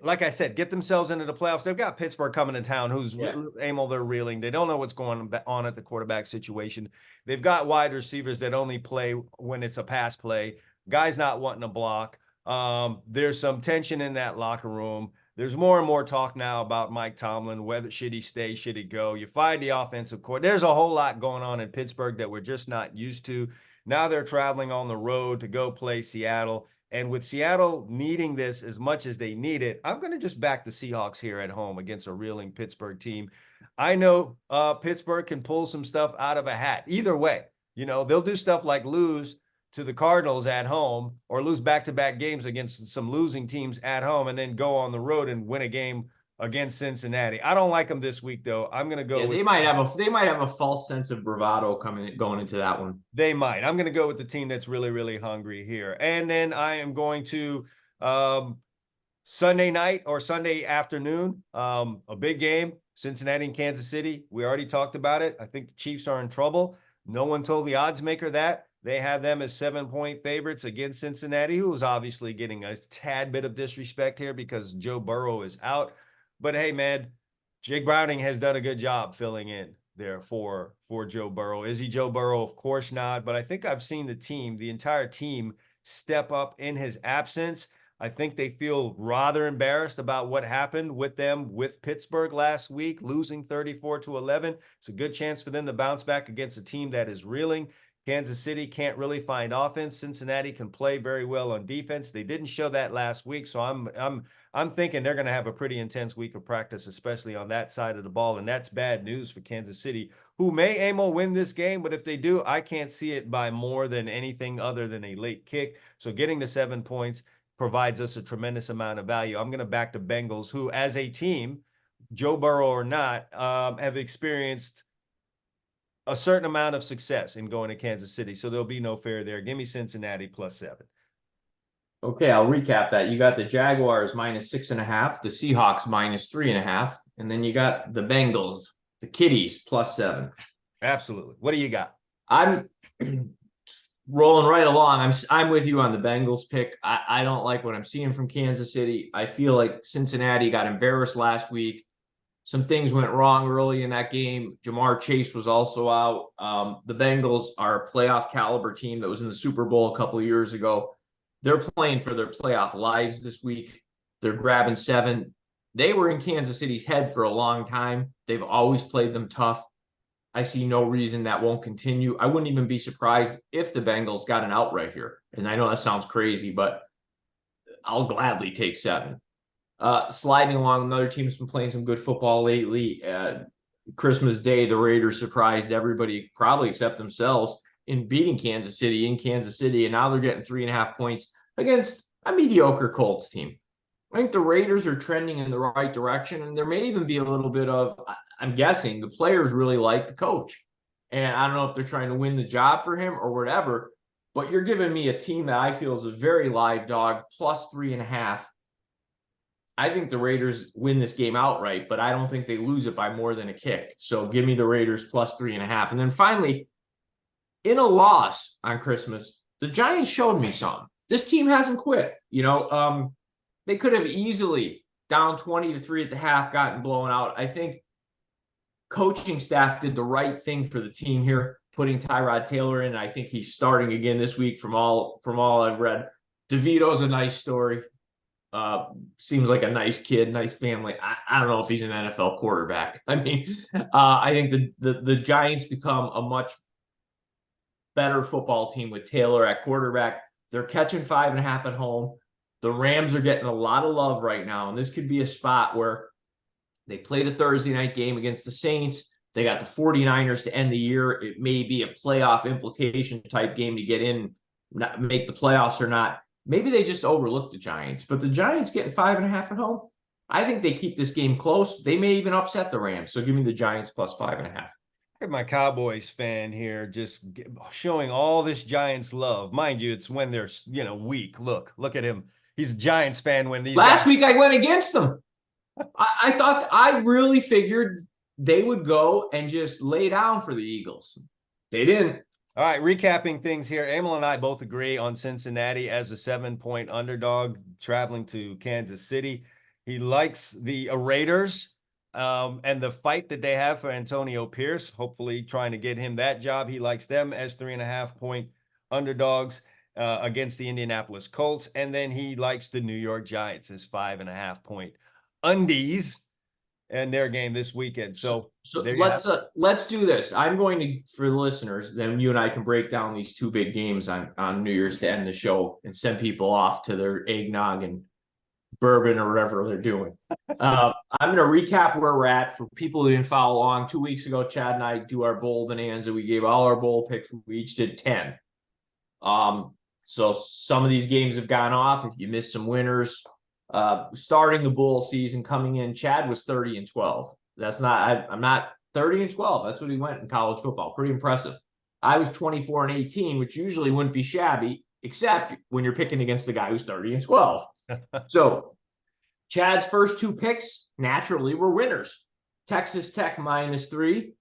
like I said, get themselves into the playoffs. They've got Pittsburgh coming to town, who's Amel, they're reeling. They don't know what's going on at the quarterback situation. They've got wide receivers that only play when it's a pass play. Guys not wanting to block. There's some tension in that locker room. There's more and more talk now about Mike Tomlin, whether should he stay, should he go. You find the offensive court. There's a whole lot going on in Pittsburgh that we're just not used to. Now they're traveling on the road to go play Seattle. And with Seattle needing this as much as they need it, I'm going to just back the Seahawks here at home against a reeling Pittsburgh team. I know Pittsburgh can pull some stuff out of a hat. Either way, they'll do stuff like lose to the Cardinals at home or lose back-to-back games against some losing teams at home and then go on the road and win a game against Cincinnati. I don't like them this week, though. I'm going to go with they might have a false sense of bravado going into that one. They might. I'm going to go with the team that's really, really hungry here. And then I am going to Sunday night or Sunday afternoon, a big game, Cincinnati and Kansas City. We already talked about it. I think the Chiefs are in trouble. No one told the odds maker that. They have them as 7-point favorites against Cincinnati, who is obviously getting a tad bit of disrespect here because Joe Burrow is out. But hey, man, Jake Browning has done a good job filling in there for Joe Burrow. Is he Joe Burrow? Of course not. But I think I've seen the entire team step up in his absence. I think they feel rather embarrassed about what happened with them with Pittsburgh last week, losing 34-11. It's a good chance for them to bounce back against a team that is reeling. Kansas City can't really find offense. Cincinnati can play very well on defense. They didn't show that last week, so I'm thinking they're going to have a pretty intense week of practice, especially on that side of the ball, and that's bad news for Kansas City, who may win this game, but if they do, I can't see it by more than anything other than a late kick. So getting to 7 points provides us a tremendous amount of value. I'm going to back the Bengals, who, as a team, Joe Burrow or not, have experienced a certain amount of success in going to Kansas City. So there'll be no fair there. Give me Cincinnati +7. Okay, I'll recap that. You got the Jaguars -6.5, the Seahawks -3.5, and then you got the Bengals, the Kitties +7. Absolutely. What do you got? I'm rolling right along. I'm with you on the Bengals pick. I don't like what I'm seeing from Kansas City. I feel like Cincinnati got embarrassed last week. Some things went wrong early in that game. Jamar Chase was also out. The Bengals are a playoff caliber team that was in the Super Bowl a couple of years ago. They're playing for their playoff lives this week. They're grabbing 7. They were in Kansas City's head for a long time. They've always played them tough. I see no reason that won't continue. I wouldn't even be surprised if the Bengals got an outright here. And I know that sounds crazy, but I'll gladly take 7. Sliding along, another team's been playing some good football lately. Christmas Day, the Raiders surprised everybody, probably except themselves, in beating Kansas City in Kansas City, and now they're getting 3.5 points against a mediocre Colts team. I think the Raiders are trending in the right direction, and there may even be a little bit of, I'm guessing, the players really like the coach. And I don't know if they're trying to win the job for him or whatever, but you're giving me a team that I feel is a very live dog, +3.5. I think the Raiders win this game outright, but I don't think they lose it by more than a kick. So give me the Raiders +3.5. And then finally, in a loss on Christmas, the Giants showed me something. This team hasn't quit. They could have easily down 20-3 at the half, gotten blown out. I think coaching staff did the right thing for the team here, putting Tyrod Taylor in. I think he's starting again this week from all I've read. DeVito's a nice story. Seems like a nice kid, nice family. I don't know if he's an NFL quarterback. I mean, I think the Giants become a much better football team with Taylor at quarterback. They're catching 5.5 at home. The Rams are getting a lot of love right now, and this could be a spot where they played a Thursday night game against the Saints. They got the 49ers to end the year. It may be a playoff implication type game to get in, not make the playoffs or not. Maybe they just overlooked the Giants, but the Giants getting 5.5 at home. I think they keep this game close. They may even upset the Rams. So give me the Giants +5.5. Look at my Cowboys fan here, just showing all this Giants love. Mind you, it's when they're, weak. Look at him. He's a Giants fan when these guys. Last week I went against them. I thought I really figured they would go and just lay down for the Eagles. They didn't. All right, recapping things here. Emil and I both agree on Cincinnati as a 7-point underdog traveling to Kansas City. He likes the Raiders and the fight that they have for Antonio Pierce, hopefully trying to get him that job. He likes them as 3.5-point underdogs against the Indianapolis Colts. And then he likes the New York Giants as 5.5-point undies and their game this weekend. So let's do this. I'm going to, for the listeners, then you and I can break down these two big games on New Year's to end the show and send people off to their eggnog and bourbon or whatever they're doing. I'm going to recap where we're at for people who didn't follow along. 2 weeks ago, Chad and I do our bowl bonanza. We gave all our bowl picks. We each did 10. So some of these games have gone off. If you missed some winners, starting the bowl season coming in, Chad was 30-12. That's not, I'm not 30-12. That's what he went in college football. Pretty impressive. I was 24-18, which usually wouldn't be shabby, except when you're picking against the guy who's 30-12. So Chad's first two picks naturally were winners. Texas Tech -3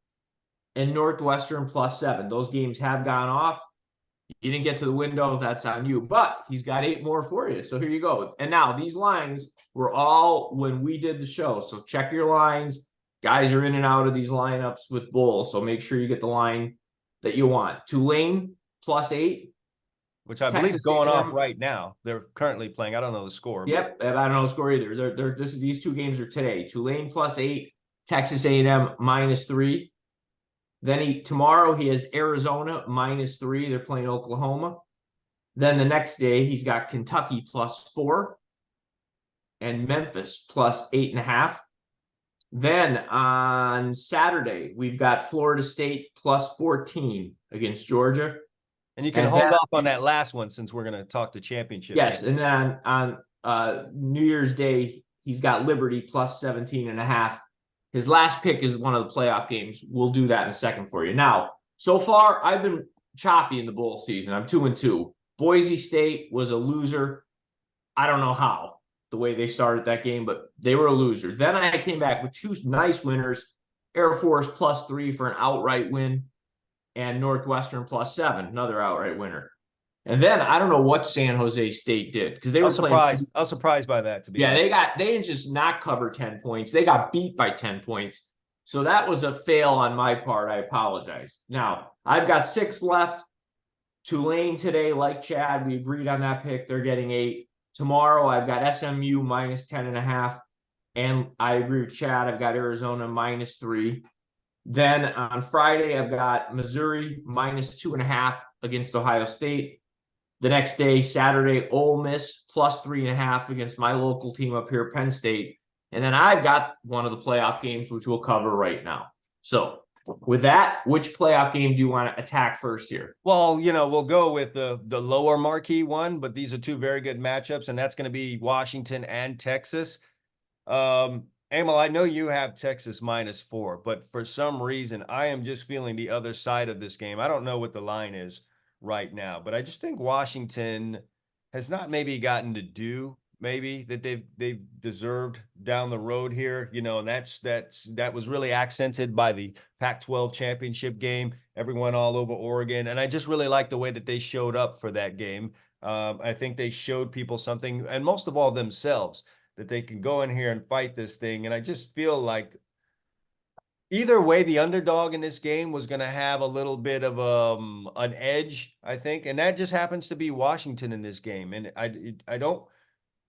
and Northwestern +7. Those games have gone off. You didn't get to the window, that's on you. But he's got 8 more for you. So here you go. And now these lines were all when we did the show. So check your lines. Guys are in and out of these lineups with bulls. So make sure you get the line that you want. Tulane +8. Which I believe is going off right now. They're currently playing. I don't know the score. Yep, I don't know the score either. These two games are today. Tulane +8, Texas A&M -3. Then tomorrow he has Arizona -3. They're playing Oklahoma. Then the next day he's got Kentucky +4 and Memphis +8.5. Then on Saturday we've got Florida State +14 against Georgia. And you can hold off on that last one since we're going to talk the championship. Yes, and then on New Year's Day he's got Liberty +17.5. His last pick is one of the playoff games. We'll do that in a second for you. Now, so far, I've been choppy in the bowl season. I'm 2-2. Boise State was a loser. I don't know how, the way they started that game, but they were a loser. Then I came back with 2 nice winners. Air Force +3 for an outright win, and Northwestern +7, another outright winner. And then I don't know what San Jose State did because they were surprised. I was surprised by that, to be honest. They didn't just not cover 10 points. They got beat by 10 points. So that was a fail on my part. I apologize. Now, I've got 6 left. Tulane today, like Chad, we agreed on that pick. They're getting 8. Tomorrow, I've got SMU -10.5. And I agree with Chad. I've got Arizona -3. Then on Friday, I've got Missouri -2.5 against Ohio State. The next day, Saturday, Ole Miss +3.5 against my local team up here, Penn State. And then I've got one of the playoff games, which we'll cover right now. So with that, which playoff game do you want to attack first here? Well, we'll go with the lower marquee one, but these are 2 very good matchups, and that's going to be Washington and Texas. Emil, I know you have Texas -4, but for some reason, I am just feeling the other side of this game. I don't know what the line is right now, but I just think Washington has not maybe gotten to do maybe that they've deserved down the road here, and that was really accented by the Pac-12 championship game. Everyone all over Oregon, and I just really like the way that they showed up for that game. I think they showed people something, and most of all themselves, that they can go in here and fight this thing. And I just feel like either way, the underdog in this game was going to have a little bit of an edge, I think, and that just happens to be Washington in this game. And I don't.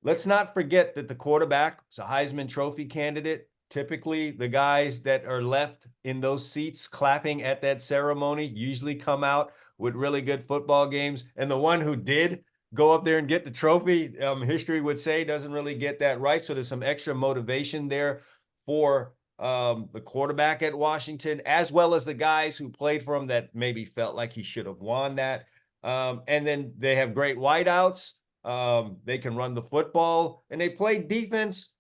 Let's not forget that the quarterback is a Heisman Trophy candidate. Typically, the guys that are left in those seats clapping at that ceremony usually come out with really good football games, and the one who did go up there and get the trophy, history would say, doesn't really get that right. So there's some extra motivation there for the quarterback at Washington, as well as the guys who played for him that maybe felt like he should have won that. And then they have great wideouts. They can run the football, and they play defense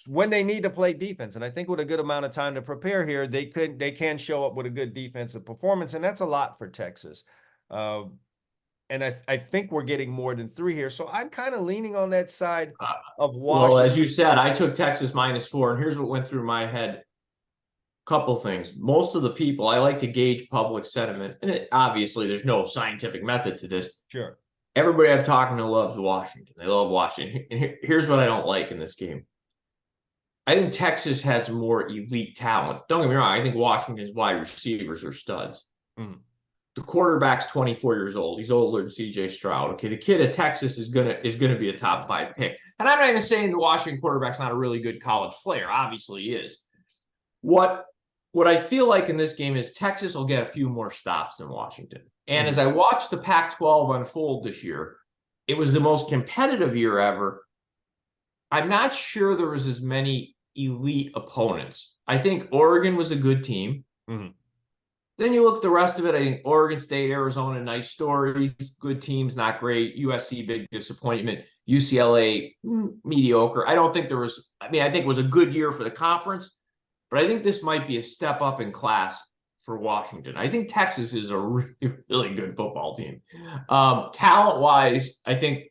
when they need to play defense. And I think with a good amount of time to prepare here, they can show up with a good defensive performance, and that's a lot for Texas. And I think we're getting more than 3 here. So I'm kind of leaning on that side of Well, Washington. as you said, I took Texas -4, and here's what went through my head. Couple things. Most of the people, I like to gauge public sentiment, and obviously there's no scientific method to this. Sure. Everybody I'm talking to loves Washington. They love Washington. And here's what I don't like in this game. I think Texas has more elite talent. Don't get me wrong. I think Washington's wide receivers are studs. Mm. The quarterback's 24 years old. He's older than CJ Stroud. Okay, the kid at Texas is gonna be a top 5 pick. And I'm not even saying the Washington quarterback's not a really good college player. Obviously, he is. What I feel like in this game is Texas will get a few more stops than Washington. And as I watched the Pac-12 unfold this year, it was the most competitive year ever. I'm not sure there was as many elite opponents. I think Oregon was a good team. Mm-hmm. Then you look at the rest of it. I think Oregon State, Arizona, nice stories, good teams, not great. USC, big disappointment. UCLA, mediocre. I don't think there was, I think it was a good year for the conference, but I think this might be a step up in class for Washington. I think Texas is a really, really good football team. Talent-wise, I think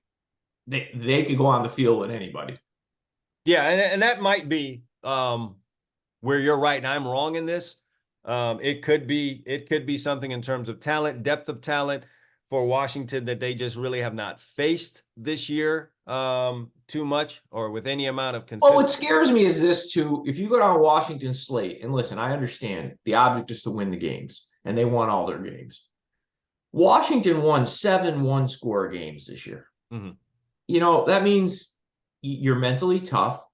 they could go on the field with anybody. Yeah, and that might be where you're right and I'm wrong in this. It could be something in terms of talent, depth of talent for Washington that they just really have not faced this year too much or with any amount of consistency. Well, what scares me is this too. If you go down Washington's slate, and listen, I understand the object is to win the games, and they won all their games. Washington won 7 one-score games this year. Mm-hmm. You know, that means you're mentally tough,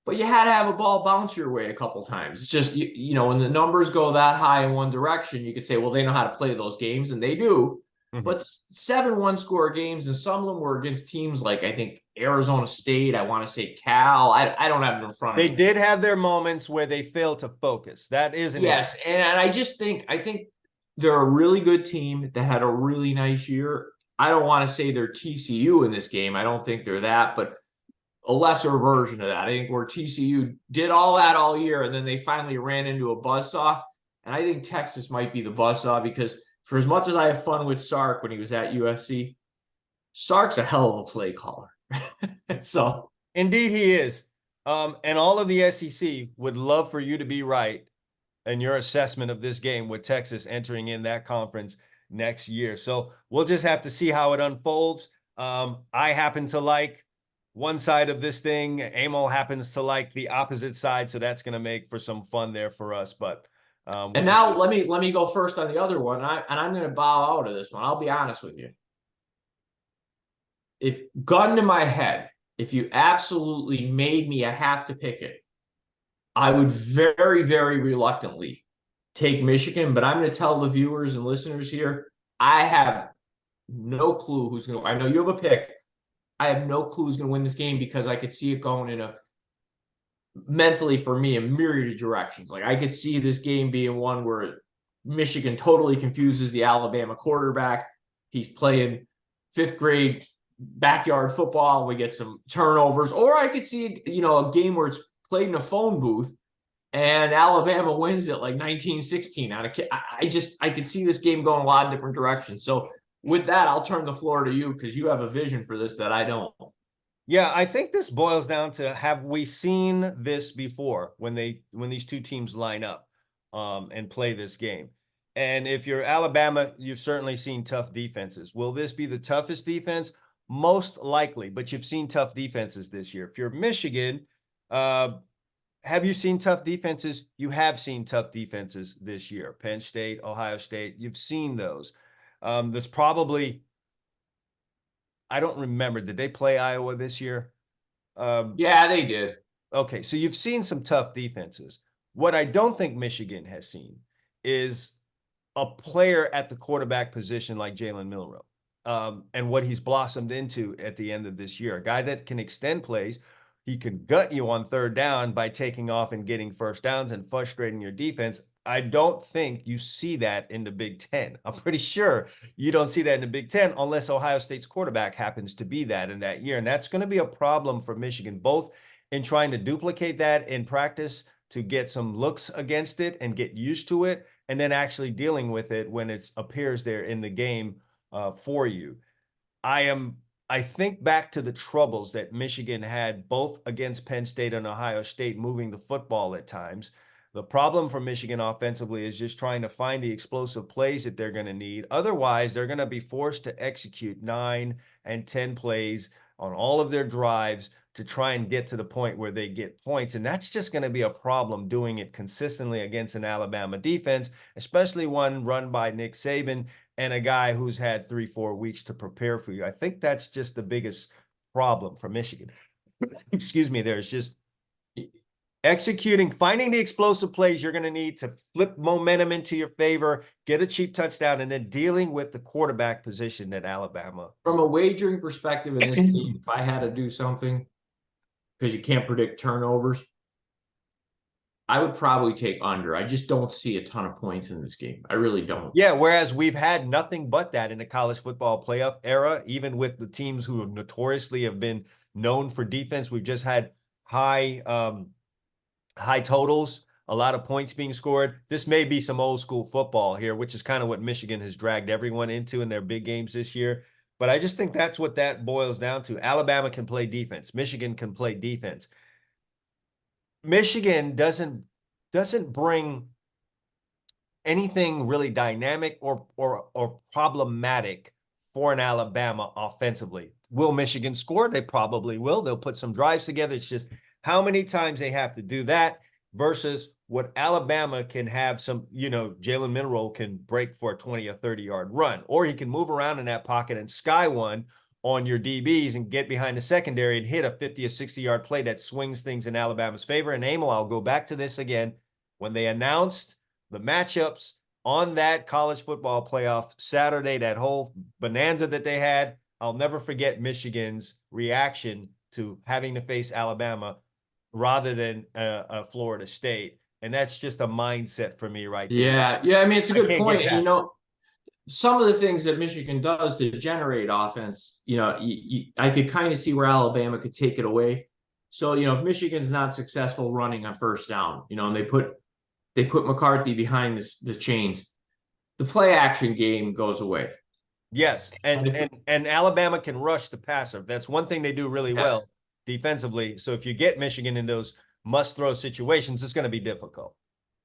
but you had to have a ball bounce your way a couple times. It's just, you know, when the numbers go that high in one direction, you could say, well, they know how to play those games, and they do. Mm-hmm. But 7 one-score games, and some of them were against teams like, I think, Arizona State, I want to say Cal. I don't have it in front of me. They did have their moments where they failed to focus. That is an yes, and I think they're a really good team that had a really nice year. I don't want to say they're TCU in this game. I don't think they're that, but a lesser version of that. I think where TCU did all that all year, and then they finally ran into a buzzsaw. And I think Texas might be the buzzsaw because for as much as I have fun with Sark when he was at USC, Sark's a hell of a play caller. So indeed he is. And all of the SEC would love for you to be right in your assessment of this game with Texas entering in that conference next year. So we'll just have to see how it unfolds. I happen to like one side of this thing. Emil happens to like the opposite side, so that's going to make for some fun there for us. But and now let me go first on the other one, and I'm going to bow out of this one. I'll be honest with you. If gun to my head, if you absolutely made me have to pick it, I would very, very reluctantly take Michigan. But I'm going to tell the viewers and listeners here, I have no clue who's going to. I know you have a pick. I have no clue who's going to win this game because I could see it going in a mentally for me a myriad of directions. Like I could see this game being one where Michigan totally confuses the Alabama quarterback. He's playing 5th grade backyard football. We get some turnovers, or I could see, you know, a game where it's played in a phone booth and Alabama wins it like 19-16 on I could see this game going a lot of different directions. So with that, I'll turn the floor to you because you have a vision for this that I don't. Yeah, I think this boils down to, have we seen this before when these two teams line up and play this game? And if you're Alabama, you've certainly seen tough defenses. Will this be the toughest defense? Most likely, but you've seen tough defenses this year. If you're Michigan, have you seen tough defenses? You have seen tough defenses this year. Penn State, Ohio State, you've seen those. There's probably, I don't remember, did they play Iowa this year? Yeah, they did. Okay, so you've seen some tough defenses. What I don't think Michigan has seen is a player at the quarterback position like Jalen Milroe. And what he's blossomed into at the end of this year. A guy that can extend plays. He can gut you on 3rd down by taking off and getting first downs and frustrating your defense. I don't think you see that in the Big Ten. I'm pretty sure you don't see that in the Big Ten unless Ohio State's quarterback happens to be that in that year. And that's going to be a problem for Michigan, both in trying to duplicate that in practice to get some looks against it and get used to it, and then actually dealing with it when it appears there in the game for you. I think back to the troubles that Michigan had both against Penn State and Ohio State moving the football at times. The problem for Michigan offensively is just trying to find the explosive plays that they're going to need. Otherwise, they're going to be forced to execute 9 and 10 plays on all of their drives to try and get to the point where they get points. And that's just going to be a problem doing it consistently against an Alabama defense, especially one run by Nick Saban and a guy who's had 3-4 weeks to prepare for you. I think that's just the biggest problem for Michigan. Excuse me, there's just executing, finding the explosive plays you're going to need to flip momentum into your favor, get a cheap touchdown, and then dealing with the quarterback position at Alabama. From a wagering perspective in this game, if I had to do something, because you can't predict turnovers, I would probably take under. I just don't see a ton of points in this game. I really don't. Yeah, whereas we've had nothing but that in the college football playoff era, even with the teams who notoriously have been known for defense. We've just had high totals, a lot of points being scored. This may be some old school football here, which is kind of what Michigan has dragged everyone into in their big games this year. But I just think that's what that boils down to. Alabama can play defense. Michigan can play defense. Michigan doesn't bring anything really dynamic or problematic for an Alabama offensively. Will Michigan score? They probably will. They'll put some drives together. It's just how many times they have to do that versus what Alabama can have some, Jalen Milroe can break for a 20 or 30-yard run, or he can move around in that pocket and sky one on your DBs and get behind the secondary and hit a 50 or 60-yard play that swings things in Alabama's favor. And Emil, I'll go back to this again. When they announced the matchups on that college football playoff Saturday, that whole bonanza that they had, I'll never forget Michigan's reaction to having to face Alabama rather than Florida State. And that's just a mindset for me right there. Yeah. I mean, it's a good point. And, some of the things that Michigan does to generate offense, I could kind of see where Alabama could take it away. So, if Michigan's not successful running on first down, and they put McCarthy behind the chains, the play action game goes away. Yes, and Alabama can rush the passer. That's one thing they do really well defensively. So if you get Michigan in those must-throw situations, it's going to be difficult.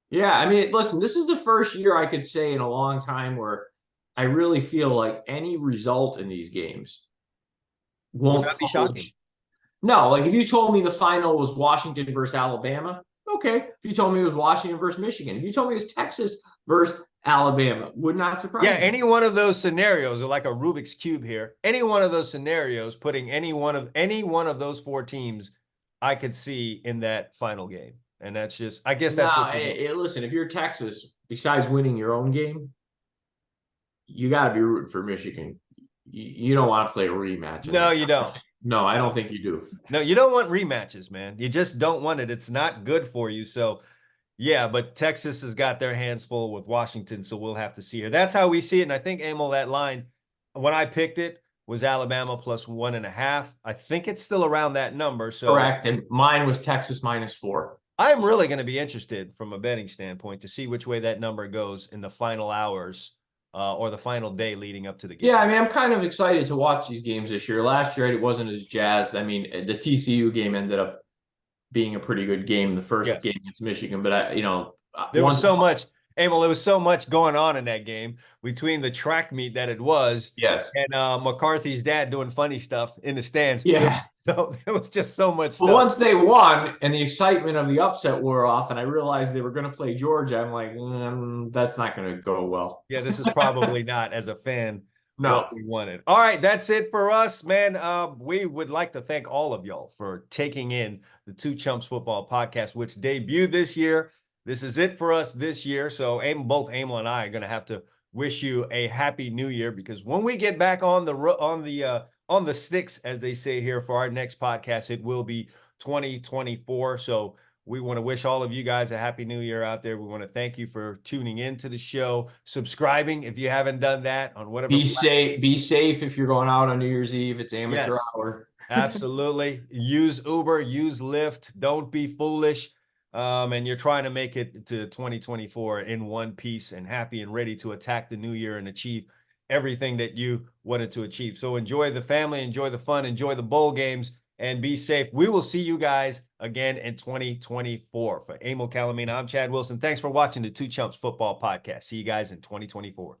Yeah, I mean, listen, this is the first year I could say in a long time where I really feel like any result in these games won't be shocking. No, like if you told me the final was Washington versus Alabama, okay. If you told me it was Washington versus Michigan, if you told me it was Texas versus Alabama, would not surprise me. Yeah, any one of those scenarios are like a Rubik's Cube here. Any one of those scenarios, putting any one of those 4 teams, I could see in that final game. And that's just, I guess that's listen, if you're Texas, besides winning your own game, you got to be rooting for Michigan. You don't want to play a rematch. No, you don't. No, I don't think you do. No, you don't want rematches, man. You just don't want it. It's not good for you. So, yeah, but Texas has got their hands full with Washington, so we'll have to see here. That's how we see it. And I think, Emil, that line, when I picked it, was Alabama plus 1.5. I think it's still around that number. So correct. And mine was Texas -4. I'm really going to be interested from a betting standpoint to see which way that number goes in the final hours or the final day leading up to the game. Yeah, I mean, I'm kind of excited to watch these games this year. Last year, it wasn't as jazzed. I mean, the TCU game ended up being a pretty good game, the first game against Michigan. But, there was so much. Emil, there was so much going on in that game between the track meet that it was and McCarthy's dad doing funny stuff in the stands. Yeah. So there was just so much stuff. Well, once they won and the excitement of the upset wore off and I realized they were going to play Georgia, I'm like, that's not going to go well. Yeah, this is probably not, as a fan, no. what we wanted. All right, that's it for us, man. We would like to thank all of y'all for taking in the Two Chumps Football Podcast, which debuted this year. This is it for us this year. So both Emil and I are going to have to wish you a happy new year, because when we get back on the sticks, as they say here, for our next podcast, it will be 2024. So we want to wish all of you guys a happy new year out there. We want to thank you for tuning in to the show, subscribing if you haven't done that on whatever. Be safe if you're going out on New Year's Eve. It's amateur hour. Absolutely. Use Uber, use Lyft. Don't be foolish. And you're trying to make it to 2024 in one piece and happy and ready to attack the new year and achieve everything that you wanted to achieve. So enjoy the family, enjoy the fun, enjoy the bowl games, and be safe. We will see you guys again in 2024. For Emil Calamina, I'm Chad Wilson. Thanks for watching the Two Chumps Football Podcast. See you guys in 2024.